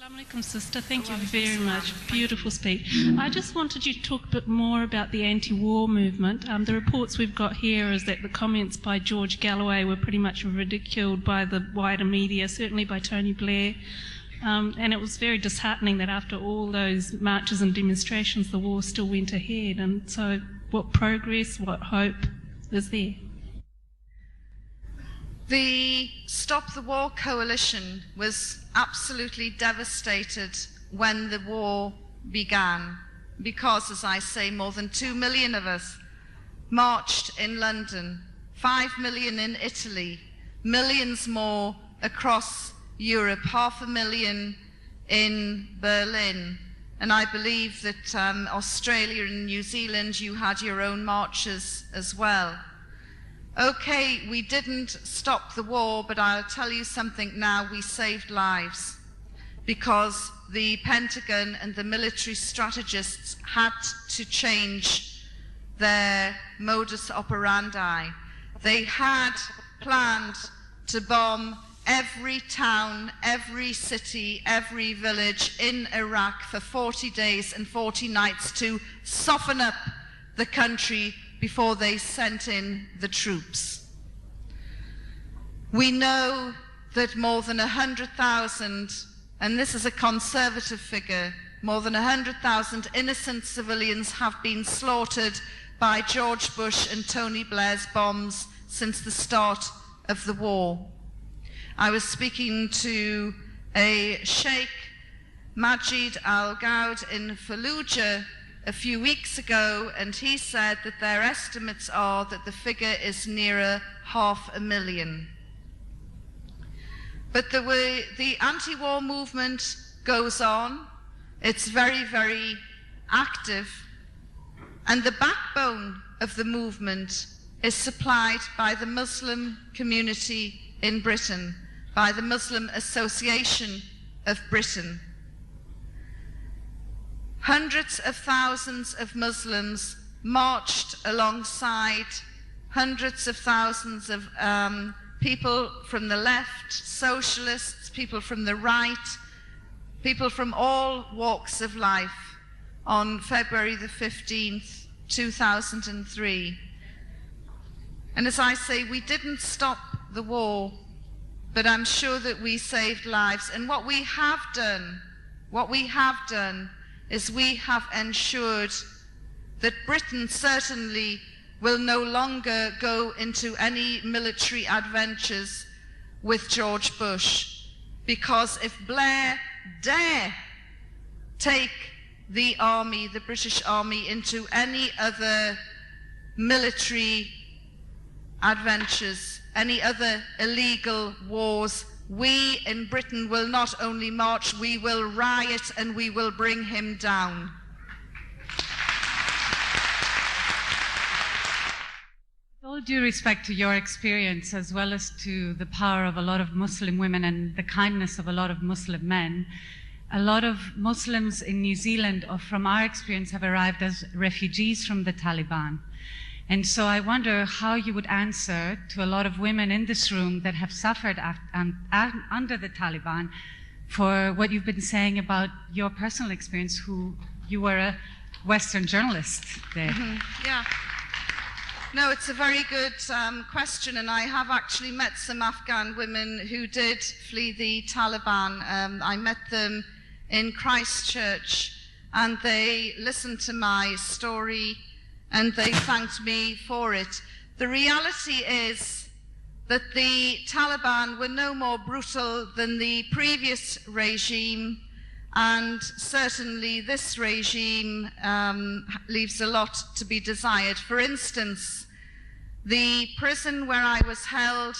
Assalamu alaikum, sister. Thank you very much. Beautiful speech. I just wanted you to talk a bit more about the anti-war movement. The reports we've got here is that the comments by George Galloway were pretty much ridiculed by the wider media, certainly by Tony Blair. And it was very disheartening that after all those marches and demonstrations, the war still went ahead. And so what progress, what hope is there? The Stop the War Coalition was absolutely devastated when the war began because, as I say, more than 2 million of us marched in London, 5 million in Italy, millions more across Europe, 500,000 in Berlin. And I believe that Australia and New Zealand, you had your own marches as well. Okay, we didn't stop the war, but I'll tell you something now, we saved lives because the Pentagon and the military strategists had to change their modus operandi. They had planned to bomb every town, every city, every village in Iraq for 40 days and 40 nights to soften up the country before they sent in the troops. We know that more than 100,000, and this is a conservative figure, more than 100,000 innocent civilians have been slaughtered by George Bush and Tony Blair's bombs since the start of the war. I was speaking to a Sheikh Majid al-Ghaud in Fallujah a few weeks ago, and he said that their estimates are that the figure is nearer 500,000. But the anti-war movement goes on. It's very, very active. And the backbone of the movement is supplied by the Muslim community in Britain, by the Muslim Association of Britain. Hundreds of thousands of Muslims marched alongside hundreds of thousands of people from the left, socialists, people from the right, people from all walks of life on February the 15th, 2003. And as I say, we didn't stop the war, but I'm sure that we saved lives. And what we have done is we have ensured that Britain certainly will no longer go into any military adventures with George Bush, because if Blair dare take the army, the British Army, into any other military adventures, any other illegal wars, we in Britain will not only march, we will riot and we will bring him down. With all due respect to your experience, as well as to the power of a lot of Muslim women and the kindness of a lot of Muslim men, a lot of Muslims in New Zealand, or from our experience, have arrived as refugees from the Taliban. And so I wonder how you would answer to a lot of women in this room that have suffered under the Taliban for what you've been saying about your personal experience, who you were a Western journalist there. Mm-hmm. Yeah. No, it's a very good question, and I have actually met some Afghan women who did flee the Taliban. I met them in Christchurch, and they listened to my story and they thanked me for it. The reality is that the Taliban were no more brutal than the previous regime, and certainly this regime leaves a lot to be desired. For instance, the prison where I was held,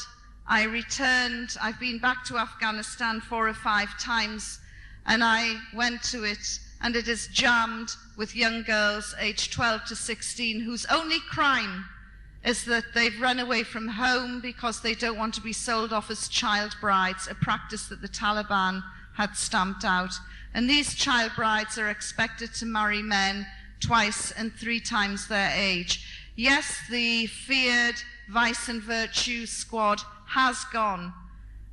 I returned, I've been back to Afghanistan 4 or 5 times, and I went to it, and it is jammed with young girls aged 12 to 16 whose only crime is that they've run away from home because they don't want to be sold off as child brides, a practice that the Taliban had stamped out. And these child brides are expected to marry men twice and 3 times their age. Yes, the feared Vice and Virtue squad has gone,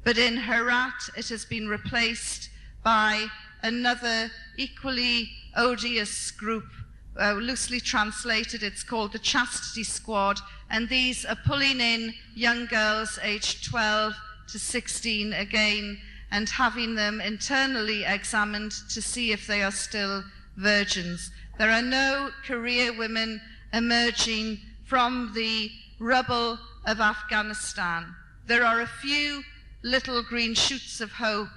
but in Herat it has been replaced by another equally odious group. Loosely translated, it's called the Chastity Squad, and these are pulling in young girls aged 12 to 16 again and having them internally examined to see if they are still virgins. There are no career women emerging from the rubble of Afghanistan. There are a few little green shoots of hope,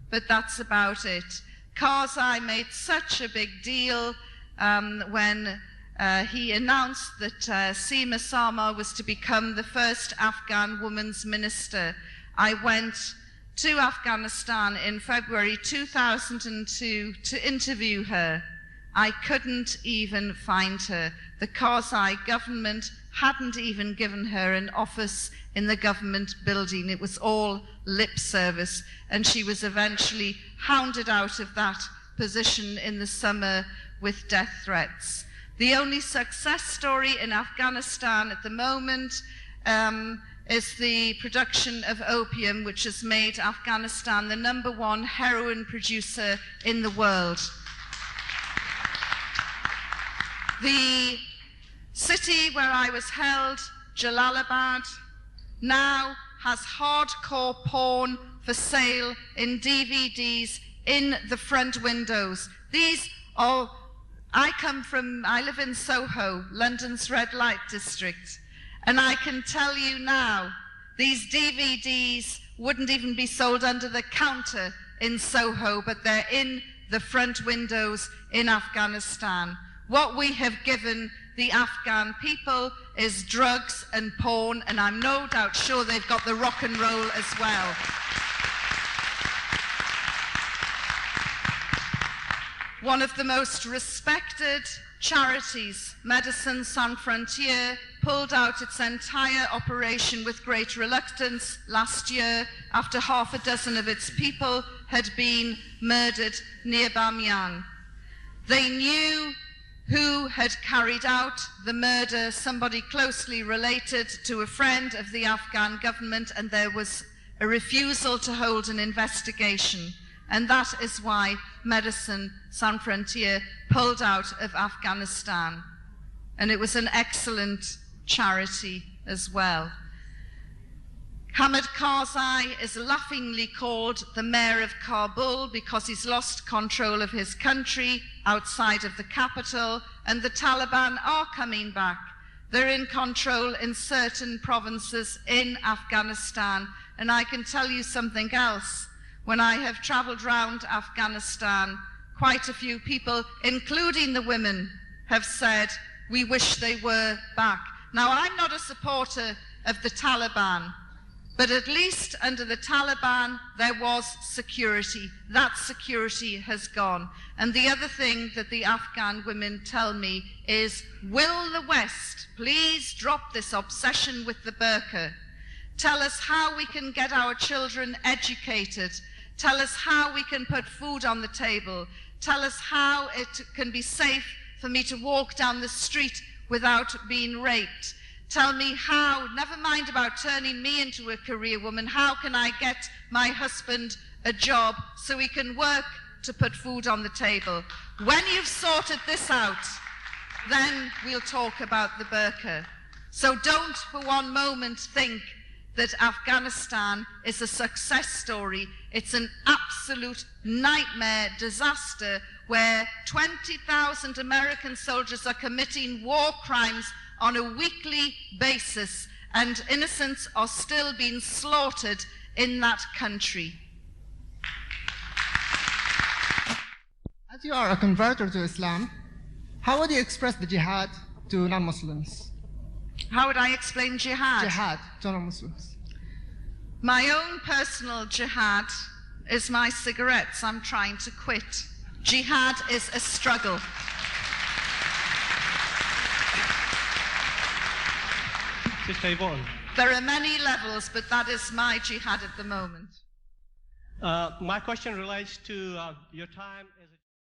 but that's about it. Karzai made such a big deal when he announced that Seema Sama was to become the first Afghan women's minister. I went to Afghanistan in February 2002 to interview her. I couldn't even find her. The Karzai government hadn't even given her an office in the government building. It was all lip service, and she was eventually hounded out of that position in the summer with death threats. The only success story in Afghanistan at the moment is the production of opium, which has made Afghanistan the #1 heroin producer in the world. The city where I was held, Jalalabad, now has hardcore porn for sale in DVDs in the front windows. These are, I live in Soho, London's red light district, and I can tell you now, these DVDs wouldn't even be sold under the counter in Soho, but they're in the front windows in Afghanistan. What we have given the Afghan people is drugs and porn, and I'm no doubt sure they've got the rock and roll as well. One of the most respected charities, Médecins Sans Frontières, pulled out its entire operation with great reluctance last year after half a dozen of its people had been murdered near Bamyan. They knew who had carried out the murder, somebody closely related to a friend of the Afghan government, and there was a refusal to hold an investigation. And that is why Médecins Sans Frontières pulled out of Afghanistan. And it was an excellent charity as well. Hamid Karzai is laughingly called the mayor of Kabul because he's lost control of his country outside of the capital, and the Taliban are coming back. They're in control in certain provinces in Afghanistan. And I can tell you something else. When I have traveled around Afghanistan, quite a few people, including the women, have said, we wish they were back. Now, I'm not a supporter of the Taliban, but at least under the Taliban, there was security. That security has gone. And the other thing that the Afghan women tell me is, will the West please drop this obsession with the burqa? Tell us how we can get our children educated. Tell us how we can put food on the table. Tell us how it can be safe for me to walk down the street without being raped. Tell me how, never mind about turning me into a career woman, how can I get my husband a job so we can work to put food on the table? When you've sorted this out, then we'll talk about the burqa. So don't for one moment think that Afghanistan is a success story. It's an absolute nightmare disaster where 20,000 American soldiers are committing war crimes on a weekly basis, and innocents are still being slaughtered in that country. As you are a converter to Islam, how would you express the jihad to non-Muslims? How would I explain jihad? Jihad to non-Muslims. My own personal jihad is my cigarettes I'm trying to quit. Jihad is a struggle. Sister Yvonne. There are many levels, but that is my jihad at the moment. My question relates to your time as a